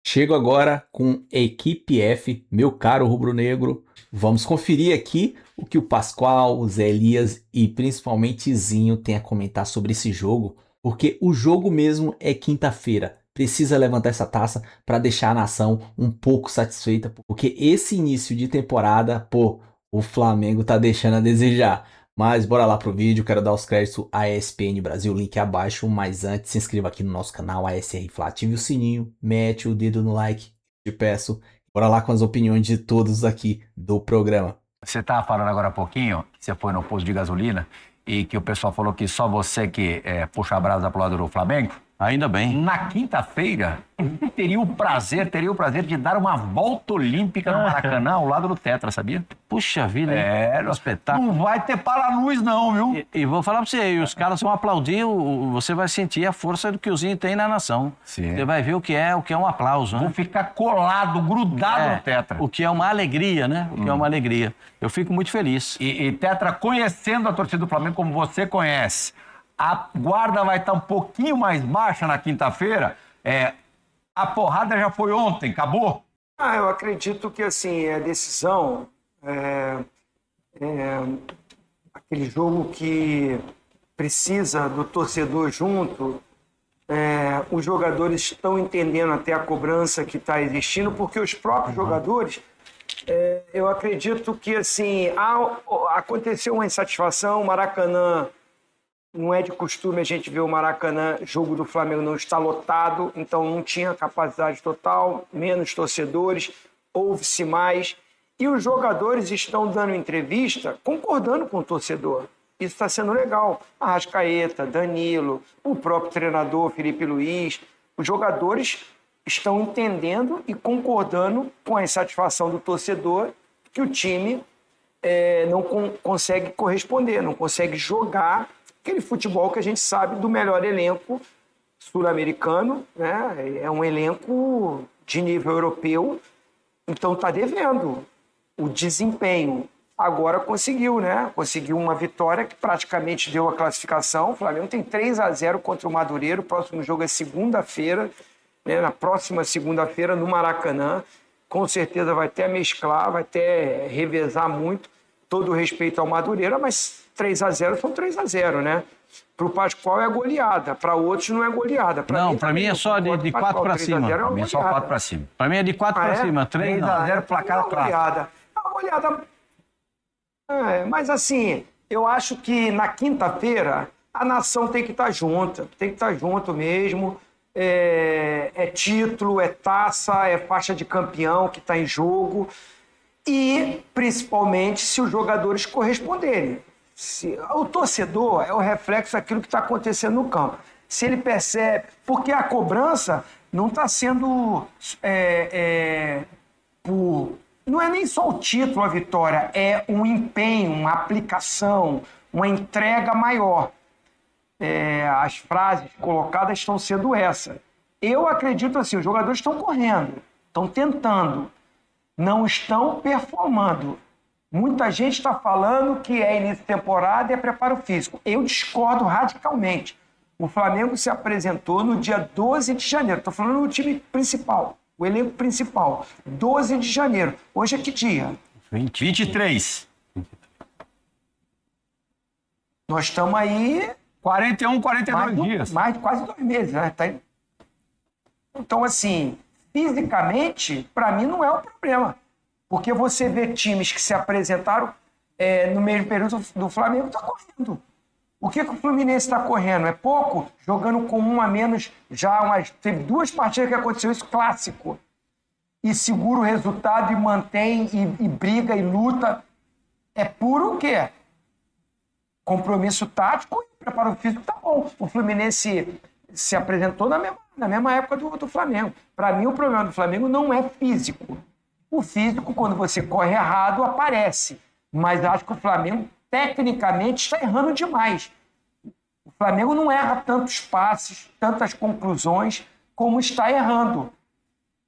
Chego agora com Equipe F, meu caro rubro-negro. Vamos conferir aqui o que o Pascoal, o Zé Elias e principalmente Zinho têm a comentar sobre esse jogo, porque o jogo mesmo é quinta-feira. Precisa levantar essa taça para deixar a nação um pouco satisfeita, porque esse início de temporada, pô, o Flamengo tá deixando a desejar. Mas bora lá pro vídeo, quero dar os créditos à ESPN Brasil, link abaixo, mas antes se inscreva aqui no nosso canal ASR Fla, ative o sininho, mete o dedo no like, te peço. Bora lá com as opiniões de todos aqui do programa. Você estava falando agora há pouquinho que você foi no posto de gasolina e que o pessoal falou que só você que puxa a brasa pro lado do Flamengo. Ainda bem. Na quinta-feira, teria o prazer de dar uma volta olímpica no Maracanã ao lado do Tetra, sabia? Puxa vida, hein? No espetáculo. Não vai ter para-luz não, viu? E vou falar pra você, os caras vão aplaudir, você vai sentir a força do que o Zinho tem na nação. Sim. Você vai ver o que é um aplauso, né? Vão ficar colado, grudado no Tetra. O que é uma alegria, né? O que é uma alegria. Eu fico muito feliz. E Tetra, conhecendo a torcida do Flamengo como você conhece, a guarda vai estar um pouquinho mais baixa na quinta-feira. A porrada já foi ontem, acabou? Eu acredito que assim, a decisão aquele jogo que precisa do torcedor junto. Os jogadores estão entendendo até a cobrança que está existindo, porque os próprios jogadores, eu acredito que assim, aconteceu uma insatisfação. O Maracanã, não é de costume a gente ver o Maracanã, jogo do Flamengo não está lotado, então não tinha capacidade total, menos torcedores, ouve-se mais. E os jogadores estão dando entrevista concordando com o torcedor. Isso está sendo legal. Arrascaeta, Danilo, o próprio treinador Felipe Luiz, os jogadores estão entendendo e concordando com a insatisfação do torcedor que o time não consegue corresponder, não consegue jogar aquele futebol que a gente sabe do melhor elenco sul-americano, né? É um elenco de nível europeu, então está devendo o desempenho. Agora conseguiu, né? Conseguiu uma vitória que praticamente deu a classificação. O Flamengo tem 3-0 contra o Madureira. O próximo jogo é segunda-feira, né? Na próxima segunda-feira no Maracanã. Com certeza vai até mesclar, vai até revezar muito. Todo o respeito ao Madureira, mas 3-0 são 3-0, né? Para o Pascoal é goleada, para outros não é goleada. Para mim é só de 4 para cima. Para mim é só 4 para cima. Para mim é de 4 para cima. 3-0, placar claro. É uma goleada. Mas assim, eu acho que na quinta-feira a nação tem que estar junta, tem que estar junto mesmo. É título, é taça, é faixa de campeão que está em jogo. E, principalmente, se os jogadores corresponderem. O torcedor é o reflexo daquilo que está acontecendo no campo. Se ele percebe... Porque a cobrança não está sendo não é nem só o título, a vitória, é um empenho, uma aplicação, uma entrega maior. As frases colocadas estão sendo essa. Eu acredito assim, os jogadores estão correndo, estão tentando, não estão performando. Muita gente está falando que é início de temporada e é preparo físico. Eu discordo radicalmente. O Flamengo se apresentou no dia 12 de janeiro. Estou falando do time principal, o elenco principal. 12 de janeiro. Hoje é que dia? 23. Nós estamos aí... 41, 42 dias. Mais de quase 2 meses, né? Então, assim, fisicamente, para mim não é um problema. Porque você vê times que se apresentaram no mesmo período do Flamengo, está correndo. O que o Fluminense está correndo? É pouco? Jogando com um a menos já. Teve 2 partidas que aconteceu isso, clássico. E segura o resultado e mantém, e briga e luta. É puro o quê? Compromisso tático e preparo físico tá bom. O Fluminense se apresentou na mesma época do Flamengo. Para mim, o problema do Flamengo não é físico. O físico, quando você corre errado, aparece. Mas acho que o Flamengo, tecnicamente, está errando demais. O Flamengo não erra tantos passes, tantas conclusões, como está errando.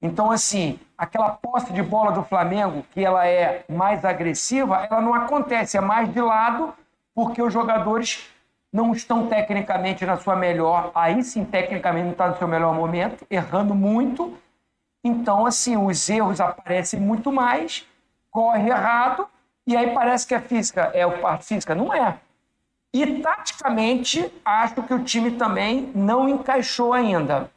Então, assim, aquela posse de bola do Flamengo, que ela é mais agressiva, ela não acontece, é mais de lado, porque os jogadores não estão tecnicamente na sua melhor, aí sim, tecnicamente não está no seu melhor momento, errando muito, Então, assim, os erros aparecem muito mais, corre errado, e aí parece que a física é o parte física. Não é. E, taticamente, acho que o time também não encaixou ainda.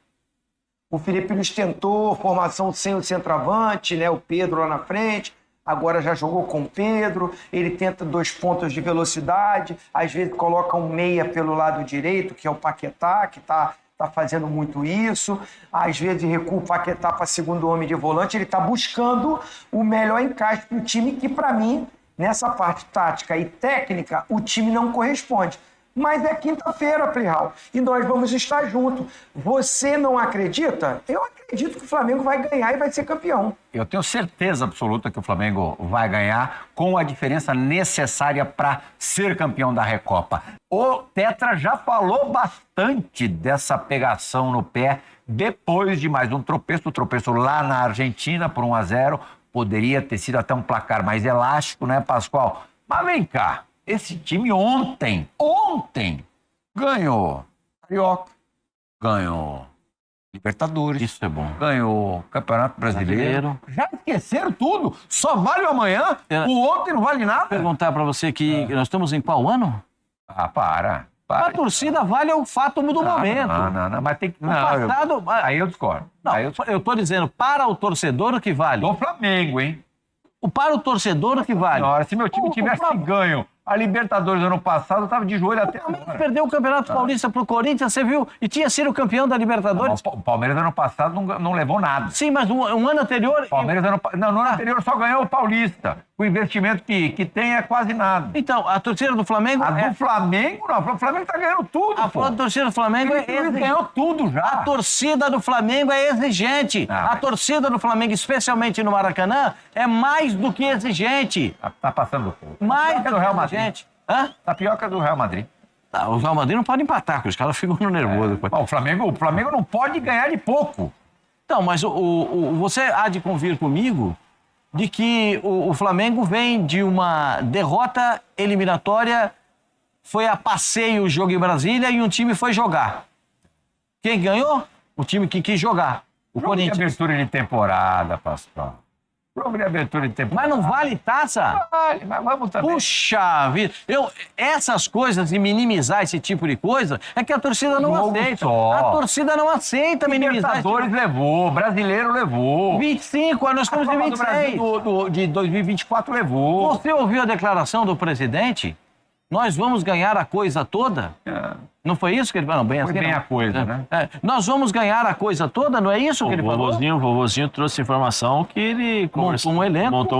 O Felipe Luiz tentou formação sem o centroavante, né? O Pedro lá na frente, agora já jogou com o Pedro, ele tenta 2 pontas de velocidade, às vezes coloca um meia pelo lado direito, que é o Paquetá, que está fazendo muito isso, às vezes recua o Paquetá para segundo homem de volante, ele está buscando o melhor encaixe para o time, que para mim, nessa parte tática e técnica, o time não corresponde. Mas é quinta-feira, Plihal, e nós vamos estar juntos. Você não acredita? Eu acredito que o Flamengo vai ganhar e vai ser campeão. Eu tenho certeza absoluta que o Flamengo vai ganhar com a diferença necessária para ser campeão da Recopa. O Tetra já falou bastante dessa pegação no pé depois de mais um tropeço lá na Argentina por 1-0. Poderia ter sido até um placar mais elástico, né, Pascoal? Mas vem cá. Esse time ontem ganhou Carioca, ganhou Libertadores. Isso é bom. Ganhou Campeonato Brasileiro. Já esqueceram tudo. Só vale o amanhã. O ontem não vale nada. Vou perguntar para você que nós estamos em qual ano? Ah, para. A torcida vale o fato do momento. Não, mas tem que... No passado... Aí eu discordo. Não, eu estou dizendo, para o torcedor o que vale. Do Flamengo, hein? Para o torcedor o que vale. Senhora, se meu time tivesse ganho a Libertadores ano passado, eu tava de joelho até agora. Perdeu o Campeonato Paulista pro Corinthians, você viu? E tinha sido campeão da Libertadores. O Palmeiras ano passado não levou nada. Sim, mas um ano anterior... Palmeiras no ano anterior só ganhou o Paulista. O investimento que tem é quase nada. Então, a torcida do Flamengo... Do Flamengo, não. O Flamengo tá ganhando tudo, A torcida do Flamengo ganhou tudo já. A torcida do Flamengo é exigente. A torcida do Flamengo, especialmente no Maracanã, é mais do que exigente. Tá passando do pouco. Mais do Real Madrid. Hã? Tapioca do Real Madrid. O Real Madrid não pode empatar, porque os caras ficam no nervoso. O Flamengo não pode ganhar de pouco. Então, mas você há de convir comigo de que o Flamengo vem de uma derrota eliminatória, foi a passeio o jogo em Brasília e um time foi jogar. Quem ganhou? O time que quis jogar. O Corinthians. De abertura de temporada, Pascoal. Jogo de abertura de temporada. Mas não vale taça? Vale, mas vamos também. Puxa vida. Essas coisas e minimizar esse tipo de coisa é que a torcida não aceita. A torcida não aceita minimizar. Libertadores levou, Brasileiro levou. 25, nós estamos em 26. De 2024 levou. Você ouviu a declaração do presidente? Nós vamos ganhar a coisa toda? Não foi isso que ele falou? Foi bem a coisa, né? Nós vamos ganhar a coisa toda, não é isso que ele falou? O vovozinho trouxe informação que ele montou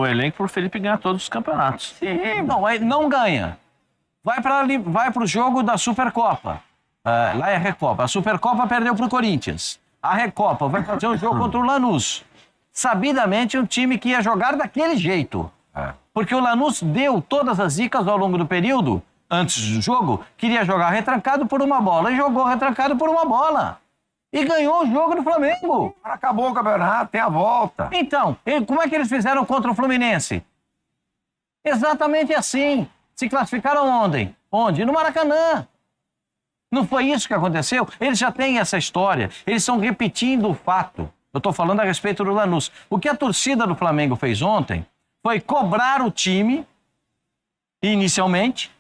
um elenco para o Felipe ganhar todos os campeonatos. Sim, não ganha. Vai para o jogo da Supercopa. Lá é a Recopa. A Supercopa perdeu para o Corinthians. A Recopa vai fazer um jogo contra o Lanús. Sabidamente um time que ia jogar daquele jeito. Porque o Lanús deu todas as dicas ao longo do período, antes do jogo, queria jogar retrancado por uma bola, e jogou retrancado por uma bola. E ganhou o jogo do Flamengo. Acabou o campeonato, tem a volta. Então, como é que eles fizeram contra o Fluminense? Exatamente assim. Se classificaram ontem. Onde? No Maracanã. Não foi isso que aconteceu? Eles já têm essa história. Eles estão repetindo o fato. Eu estou falando a respeito do Lanús. O que a torcida do Flamengo fez ontem foi cobrar o time, inicialmente,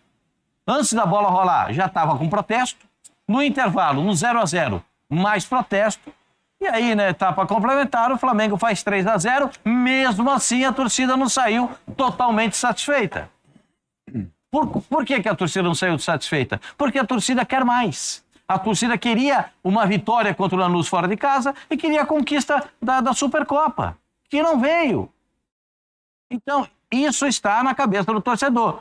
antes da bola rolar, já estava com protesto, no intervalo, no 0-0, mais protesto, e aí, na etapa complementar, o Flamengo faz 3-0, mesmo assim a torcida não saiu totalmente satisfeita. Por que a torcida não saiu satisfeita? Porque a torcida quer mais. A torcida queria uma vitória contra o Lanús fora de casa e queria a conquista da Supercopa, que não veio. Então, isso está na cabeça do torcedor.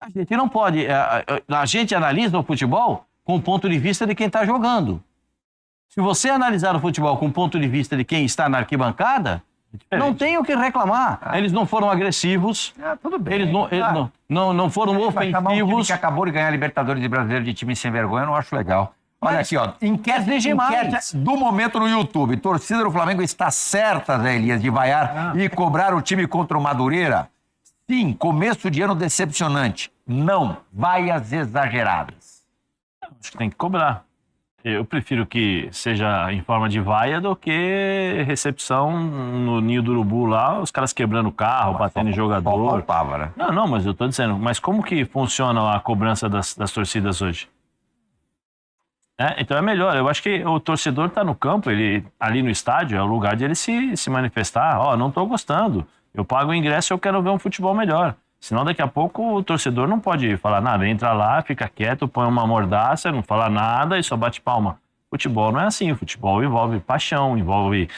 A gente não pode... A gente analisa o futebol com o ponto de vista de quem está jogando. Se você analisar o futebol com o ponto de vista de quem está na arquibancada, não tem o que reclamar. Eles não foram agressivos. Tudo bem. Eles não foram ofensivos. Que acabou de ganhar Libertadores e Brasileiro de time sem vergonha, eu não acho legal. Olha aqui, ó. Enquete do momento no YouTube. Torcida do Flamengo está certa, Zé Elias, de vaiar e cobrar o time contra o Madureira? Sim, começo de ano decepcionante. Não, vaias exageradas. Acho que tem que cobrar. Eu prefiro que seja em forma de vaia do que recepção no Ninho do Urubu lá, os caras quebrando o carro, batendo em jogador. Faltava, né? Não, mas eu tô dizendo, mas como que funciona a cobrança das torcidas hoje? Então é melhor, eu acho que o torcedor tá no campo, ele ali no estádio, é o lugar de ele se manifestar. Não tô gostando, eu pago o ingresso e eu quero ver um futebol melhor. Senão daqui a pouco o torcedor não pode falar nada, entra lá, fica quieto, põe uma mordaça, não fala nada e só bate palma. Futebol não é assim, futebol envolve paixão, envolve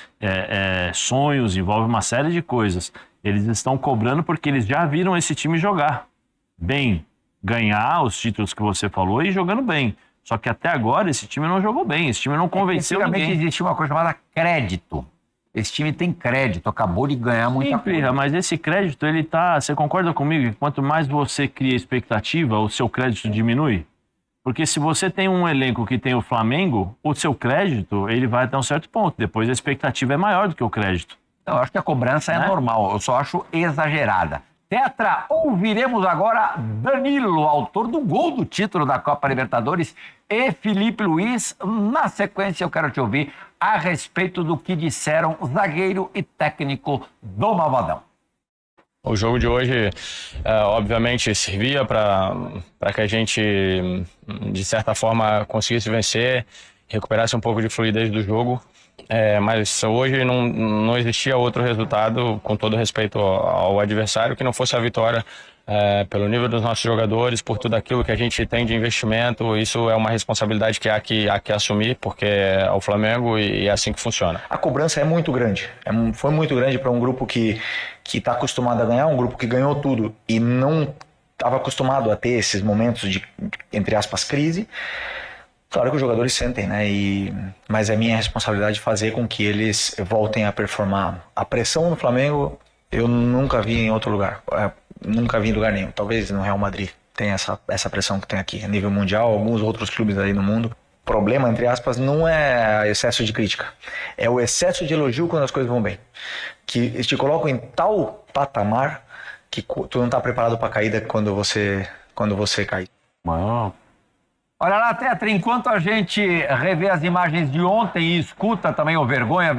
sonhos, envolve uma série de coisas. Eles estão cobrando porque eles já viram esse time jogar bem, ganhar os títulos que você falou e jogando bem. Só que até agora esse time não jogou bem, esse time não convenceu ninguém. Antigamente existia uma coisa chamada crédito. Esse time tem crédito, acabou de ganhar muita coisa. Mas esse crédito, ele tá... Você concorda comigo que quanto mais você cria expectativa, o seu crédito diminui? Porque se você tem um elenco que tem o Flamengo, o seu crédito, ele vai até um certo ponto. Depois a expectativa é maior do que o crédito. Eu acho que a cobrança é normal, eu só acho exagerada. Tetra, ouviremos agora Danilo, autor do gol do título da Copa Libertadores, e Felipe Luiz. Na sequência, eu quero te ouvir a respeito do que disseram o zagueiro e técnico do Malvadão. O jogo de hoje, obviamente, servia para que a gente, de certa forma, conseguisse vencer, recuperasse um pouco de fluidez do jogo. Mas hoje não existia outro resultado, com todo respeito ao adversário, que não fosse a vitória pelo nível dos nossos jogadores, por tudo aquilo que a gente tem de investimento. Isso é uma responsabilidade que há que assumir, porque é o Flamengo e é assim que funciona. A cobrança é muito grande, foi muito grande para um grupo que está acostumado a ganhar, um grupo que ganhou tudo e não estava acostumado a ter esses momentos de, entre aspas, crise. Claro que os jogadores sentem, né? Mas é minha responsabilidade fazer com que eles voltem a performar. A pressão no Flamengo eu nunca vi em outro lugar. Nunca vi em lugar nenhum. Talvez no Real Madrid tenha essa pressão que tem aqui. A nível mundial, alguns outros clubes aí no mundo. O problema, entre aspas, não é excesso de crítica. É o excesso de elogio quando as coisas vão bem. Que te colocam em tal patamar que tu não está preparado para a caída quando você cai. Olha lá, Tetra, enquanto a gente revê as imagens de ontem e escuta também o vergonha,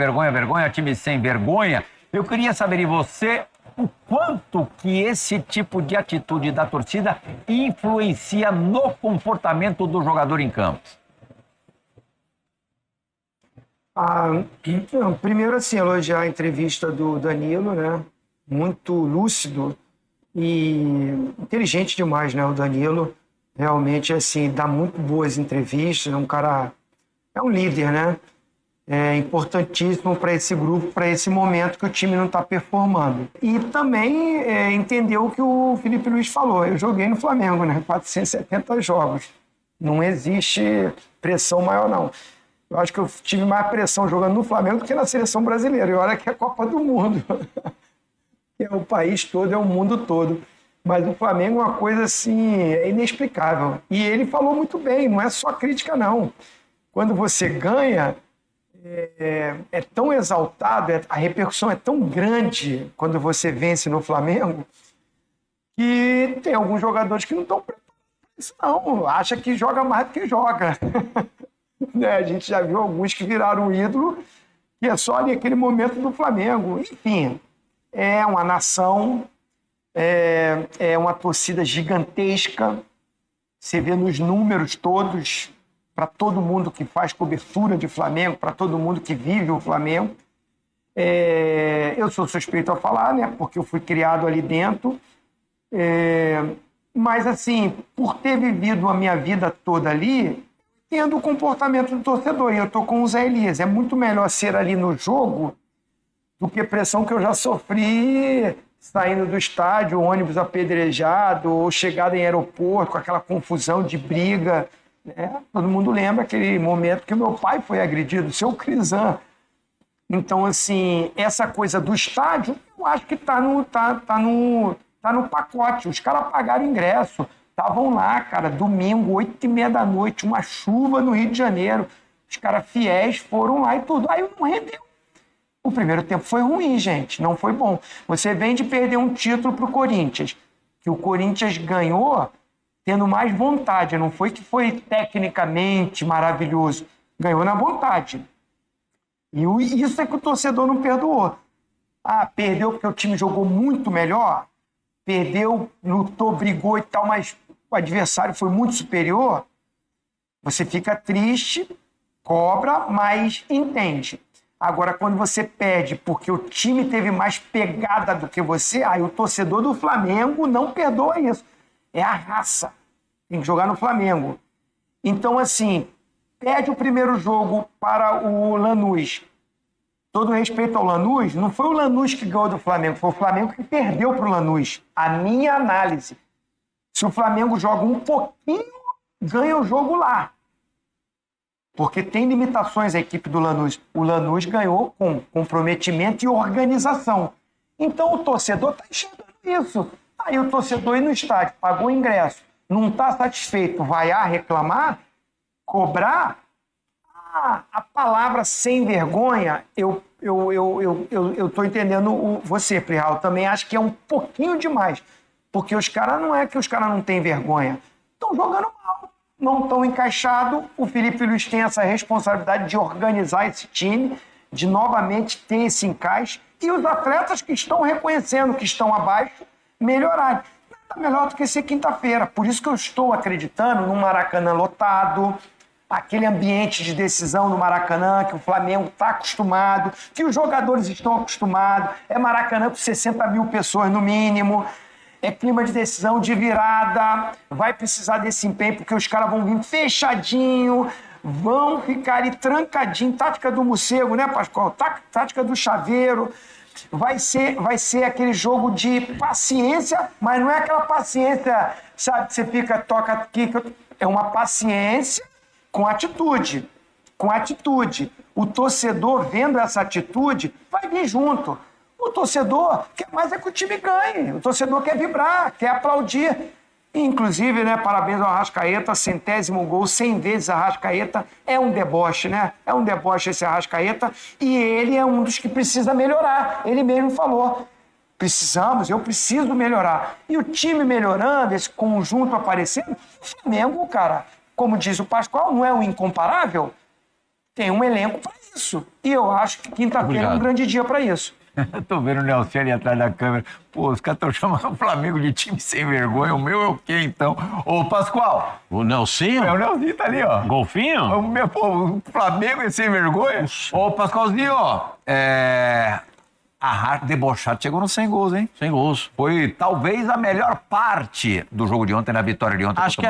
time sem vergonha, eu queria saber de você o quanto que esse tipo de atitude da torcida influencia no comportamento do jogador em campo. Primeiro, assim, elogiar a entrevista do Danilo, né? Muito lúcido e inteligente demais, né? O Danilo realmente, assim, dá muito boas entrevistas, é um líder, né? É importantíssimo para esse grupo, para esse momento que o time não está performando. E também entendeu o que o Felipe Luiz falou. Eu joguei no Flamengo, né? 470 jogos. Não existe pressão maior, não. Eu acho que eu tive mais pressão jogando no Flamengo do que na seleção brasileira. E olha que é a Copa do Mundo. É o país todo, é o mundo todo. Mas o Flamengo é uma coisa assim, inexplicável. E ele falou muito bem, não é só crítica, não. Quando você ganha, é tão exaltado, a repercussão é tão grande quando você vence no Flamengo, que tem alguns jogadores que não estão preparados para isso, não. Acha que joga mais do que joga. Né? A gente já viu alguns que viraram ídolo, que é só ali aquele momento do Flamengo. Enfim, é uma nação... É uma torcida gigantesca, você vê nos números todos, para todo mundo que faz cobertura de Flamengo, para todo mundo que vive o Flamengo. Eu sou suspeito a falar, né, porque eu fui criado ali dentro, mas assim, por ter vivido a minha vida toda ali, tendo o comportamento do torcedor, e eu estou com o Zé Elias, é muito melhor ser ali no jogo do que a pressão que eu já sofri saindo do estádio, ônibus apedrejado, ou chegada em aeroporto, com aquela confusão de briga. Né? Todo mundo lembra aquele momento que o meu pai foi agredido, o seu Crisan. Então, assim, essa coisa do estádio, eu acho que tá no pacote. Os caras pagaram ingresso, estavam lá, cara, domingo, 8h30 da noite, uma chuva no Rio de Janeiro. Os caras fiéis foram lá e tudo. Aí não rendeu. O primeiro tempo foi ruim, gente, não foi bom. Você vem de perder um título para o Corinthians, que o Corinthians ganhou tendo mais vontade, não foi que foi tecnicamente maravilhoso. Ganhou na vontade. E isso é que o torcedor não perdoou. Ah, perdeu porque o time jogou muito melhor? Perdeu, lutou, brigou e tal, mas o adversário foi muito superior? Você fica triste, cobra, mas entende. Agora, quando você perde porque o time teve mais pegada do que você, aí o torcedor do Flamengo não perdoa isso. É a raça. Tem que jogar no Flamengo. Então, assim, perde o primeiro jogo para o Lanús. Todo respeito ao Lanús, não foi o Lanús que ganhou do Flamengo, foi o Flamengo que perdeu para o Lanús. A minha análise. Se o Flamengo joga um pouquinho, ganha o jogo lá. Porque tem limitações a equipe do Lanús. O Lanús ganhou com comprometimento e organização. Então o torcedor está enxergando isso. Aí o torcedor ir no estádio, pagou o ingresso, não está satisfeito, vai reclamar, cobrar. A palavra sem vergonha, eu estou entendendo você, Prihal. Também acho que é um pouquinho demais. Porque os caras não é que os caras não têm vergonha. Estão jogando mal. Não estão encaixados. O Felipe Luiz tem essa responsabilidade de organizar esse time, de novamente ter esse encaixe. E os atletas que estão reconhecendo que estão abaixo, melhorarem. Nada melhor do que ser quinta-feira. Por isso que eu estou acreditando num Maracanã lotado, aquele ambiente de decisão no Maracanã, que o Flamengo está acostumado, que os jogadores estão acostumados. É Maracanã com 60 mil pessoas no mínimo. É clima de decisão, de virada. Vai precisar desse empenho, porque os caras vão vir fechadinho, vão ficar ali trancadinho. Tática do morcego, né, Pascoal? Tática do chaveiro. Vai ser aquele jogo de paciência, mas não é aquela paciência, sabe, que você fica, toca aqui. É uma paciência com atitude. Com atitude. O torcedor, vendo essa atitude, vai vir junto. O torcedor quer mais é que o time ganhe. O torcedor quer vibrar, quer aplaudir. Inclusive, né, parabéns ao Arrascaeta, 100º gol, 100 vezes Arrascaeta. É um deboche, né? É um deboche esse Arrascaeta. E ele é um dos que precisa melhorar. Ele mesmo falou. Eu preciso melhorar. E o time melhorando, esse conjunto aparecendo, o Flamengo, cara, como diz o Pascoal, não é um incomparável? Tem um elenco para isso. E eu acho que quinta-feira é um grande dia para isso. Eu tô vendo o Nelson ali atrás da câmera. Pô, os caras estão chamando o Flamengo de time sem vergonha. O meu é o quê, então? Ô, Pascoal. O Nelsinho? É, o Nelsinho tá ali, ó. Golfinho? O Flamengo é sem vergonha? Puxa. Ô, Pascoalzinho, ó. A debochado chegou nos 100 gols, hein? 100 gols. Foi talvez a melhor parte do jogo de ontem, na vitória de ontem. Acho que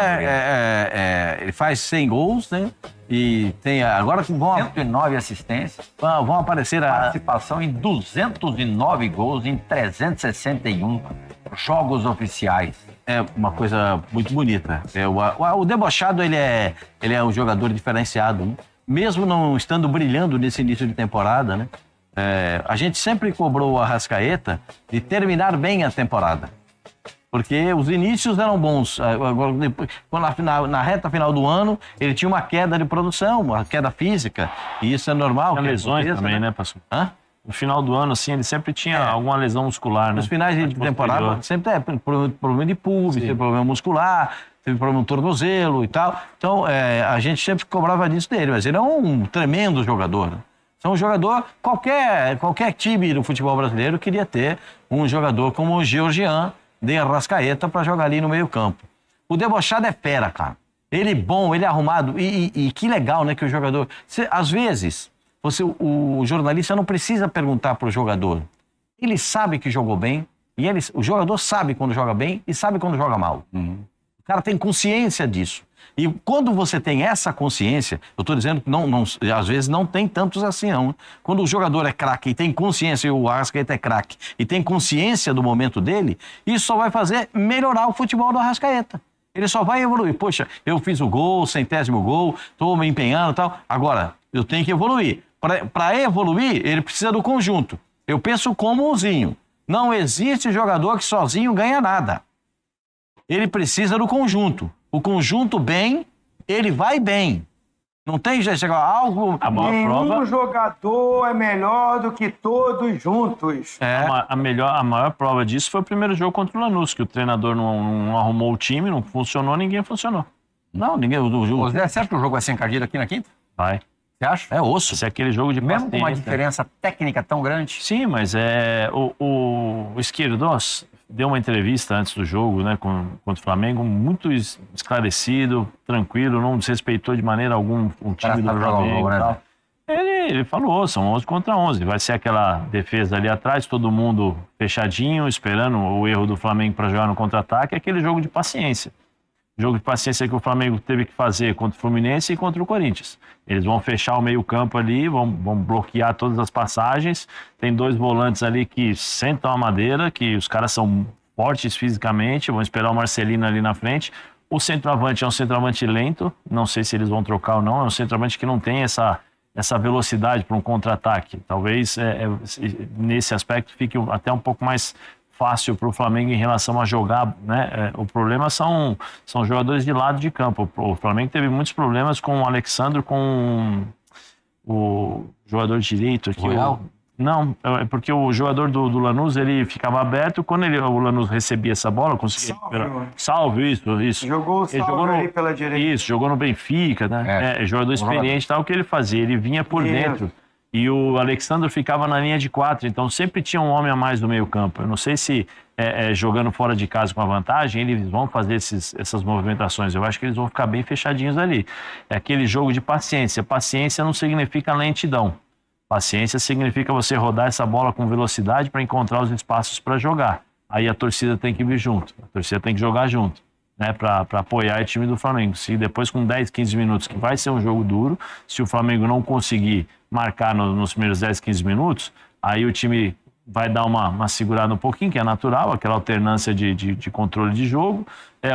ele faz 100 gols, né? E tem agora que vão 109 assistências. Vão aparecer participação em 209 gols em 361 jogos oficiais. É uma coisa muito bonita. O debochado, ele é um jogador diferenciado, né? Mesmo não estando brilhando nesse início de temporada, né? A gente sempre cobrou o Arrascaeta de terminar bem a temporada. Porque os inícios eram bons. Agora, depois, na reta final do ano, ele tinha uma queda de produção, uma queda física. E isso é normal. Tinha lesões também, né, pastor? No final do ano, assim, ele sempre tinha alguma lesão muscular, né? Nos finais de temporada, sempre problema de pubis, teve problema muscular, teve problema no tornozelo e tal. Então, a gente sempre cobrava disso dele. Mas ele é um tremendo jogador, né? Então, um jogador, qualquer time do futebol brasileiro queria ter um jogador como o Georgian de Arrascaeta para jogar ali no meio campo. O debochado é fera, cara. Ele bom, ele é arrumado. E que legal, né, que o jogador... Às vezes, o jornalista não precisa perguntar para o jogador. Ele sabe que jogou bem, e o jogador sabe quando joga bem e sabe quando joga mal. Uhum. O cara tem consciência disso. E quando você tem essa consciência, eu estou dizendo que às vezes não tem tantos assim, não. Quando o jogador é craque e tem consciência, e o Arrascaeta é craque, e tem consciência do momento dele, isso só vai fazer melhorar o futebol do Arrascaeta. Ele só vai evoluir. Poxa, eu fiz o gol, 100º gol, estou me empenhando e tal. Agora, eu tenho que evoluir. Para evoluir, ele precisa do conjunto. Eu penso como o Zinho. Não existe jogador que sozinho ganha nada. Ele precisa do conjunto. O conjunto bem, ele vai bem. Não tem jeito de chegar algo... Nenhum jogador é melhor do que todos juntos. A maior prova disso foi o primeiro jogo contra o Lanús, que o treinador não arrumou o time, não funcionou, ninguém funcionou. Não, ninguém... Ô, Zé, certo que o jogo vai ser encardido aqui na quinta? Vai. Você acha? É osso. Esse é aquele jogo de Mesmo com uma paciência. diferença técnica tão grande. Sim, mas o Izquierdos deu uma entrevista antes do jogo, né, contra o Flamengo, muito esclarecido, tranquilo, não desrespeitou de maneira alguma o time do Flamengo e tal. Ele falou, são 11 contra 11, vai ser aquela defesa ali atrás, todo mundo fechadinho, esperando o erro do Flamengo para jogar no contra-ataque, aquele jogo de paciência. Jogo de paciência que o Flamengo teve que fazer contra o Fluminense e contra o Corinthians. Eles vão fechar o meio-campo ali, vão bloquear todas as passagens. Tem 2 volantes ali que sentam a madeira, que os caras são fortes fisicamente, vão esperar o Marcelino ali na frente. O centroavante é um centroavante lento, não sei se eles vão trocar ou não, é um centroavante que não tem essa velocidade para um contra-ataque. Talvez nesse aspecto fique até um pouco mais fácil para o Flamengo em relação a jogar, né? O problema são jogadores de lado de campo. O Flamengo teve muitos problemas com o Alexandre, com o jogador direito aqui. Não, é porque o jogador do Lanús, ele ficava aberto, quando o Lanús recebia essa bola, conseguia recuperar. Salve, isso. Jogou o Salve ali pela direita. Isso, jogou no Benfica, né? Jogador experiente, tal, o que ele fazia? Ele vinha por dentro. E o Alexandre ficava na linha de 4, então sempre tinha um homem a mais no meio campo. Eu não sei se jogando fora de casa com a vantagem, eles vão fazer essas movimentações. Eu acho que eles vão ficar bem fechadinhos ali. É aquele jogo de paciência. Paciência não significa lentidão. Paciência significa você rodar essa bola com velocidade para encontrar os espaços para jogar. Aí a torcida tem que vir junto, a torcida tem que jogar junto, né, para apoiar o time do Flamengo. Se depois com 10, 15 minutos, que vai ser um jogo duro, se o Flamengo não conseguir marcar nos primeiros 10, 15 minutos, aí o time vai dar uma segurada um pouquinho, que é natural, aquela alternância de controle de jogo.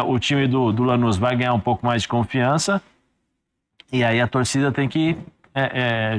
O time do Lanús vai ganhar um pouco mais de confiança e aí a torcida tem que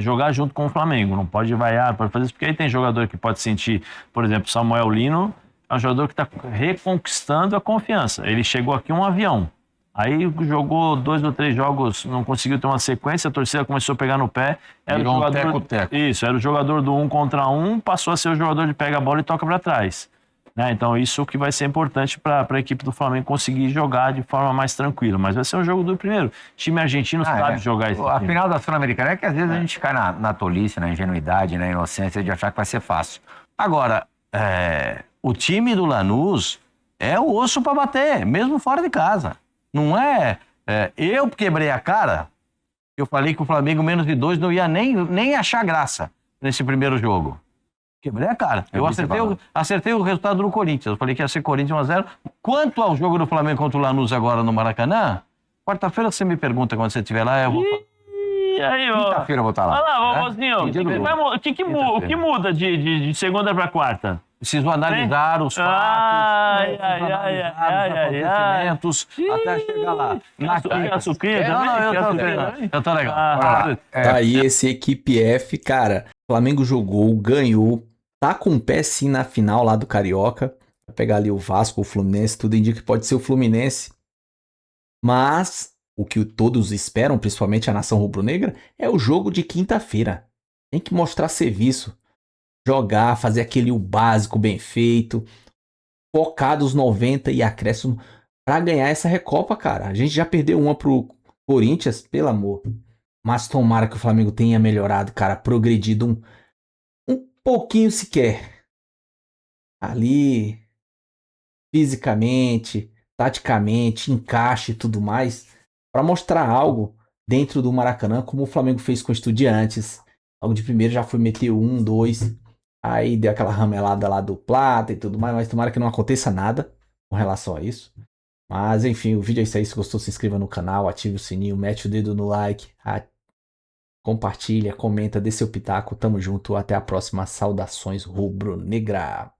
jogar junto com o Flamengo, não pode vaiar, pode fazer isso, porque aí tem jogador que pode sentir, por exemplo, Samuel Lino é um jogador que está reconquistando a confiança. Ele chegou aqui um avião, aí jogou 2 ou 3 jogos, não conseguiu ter uma sequência, a torcida começou a pegar no pé. Virou um teco-teco. Isso, era o jogador do 1 contra 1, passou a ser o jogador de pega a bola e toca para trás. Né? Então isso que vai ser importante para a equipe do Flamengo conseguir jogar de forma mais tranquila. Mas vai ser um jogo do primeiro. O time argentino sabe jogar isso. A final da Sul-Americana é que às vezes a gente cai na tolice, na ingenuidade, na inocência de achar que vai ser fácil. Agora, o time do Lanús é o osso para bater, mesmo fora de casa. Não eu quebrei a cara, eu falei que o Flamengo menos de 2 não ia nem achar graça nesse primeiro jogo. Quebrei a cara. Eu acertei o resultado do Corinthians. Eu falei que ia ser Corinthians 1-0. Quanto ao jogo do Flamengo contra o Lanús agora no Maracanã, quarta-feira você me pergunta quando você estiver lá, eu vou falar. E aí, ó. Quinta-feira eu vou estar lá. Olha lá, Vozinho. O que muda de segunda para quarta? Preciso analisar os fatos, os acontecimentos, até chegar lá. Eu tô legal. Tá aí esse equipe F, cara. O Flamengo jogou, ganhou, tá com o pé sim na final lá do Carioca. Vai pegar ali o Vasco, o Fluminense, tudo indica que pode ser o Fluminense. Mas o que todos esperam, principalmente a nação rubro-negra, é o jogo de quinta-feira. Tem que mostrar serviço. Jogar, fazer aquele básico bem feito, focar dos 90 e acréscimo para ganhar essa Recopa, cara. A gente já perdeu uma pro Corinthians, pelo amor. Mas tomara que o Flamengo tenha melhorado, cara, progredido um pouquinho sequer. Ali, fisicamente, taticamente, encaixe e tudo mais, para mostrar algo dentro do Maracanã, como o Flamengo fez com o Estudiantes. Logo de primeiro já foi meter 1, 2... Aí deu aquela ramelada lá do Plata e tudo mais, mas tomara que não aconteça nada com relação a isso. Mas enfim, o vídeo é isso aí. Se gostou, se inscreva no canal, ative o sininho, mete o dedo no like, compartilha, comenta, dê seu pitaco. Tamo junto, até a próxima. Saudações rubro-negra.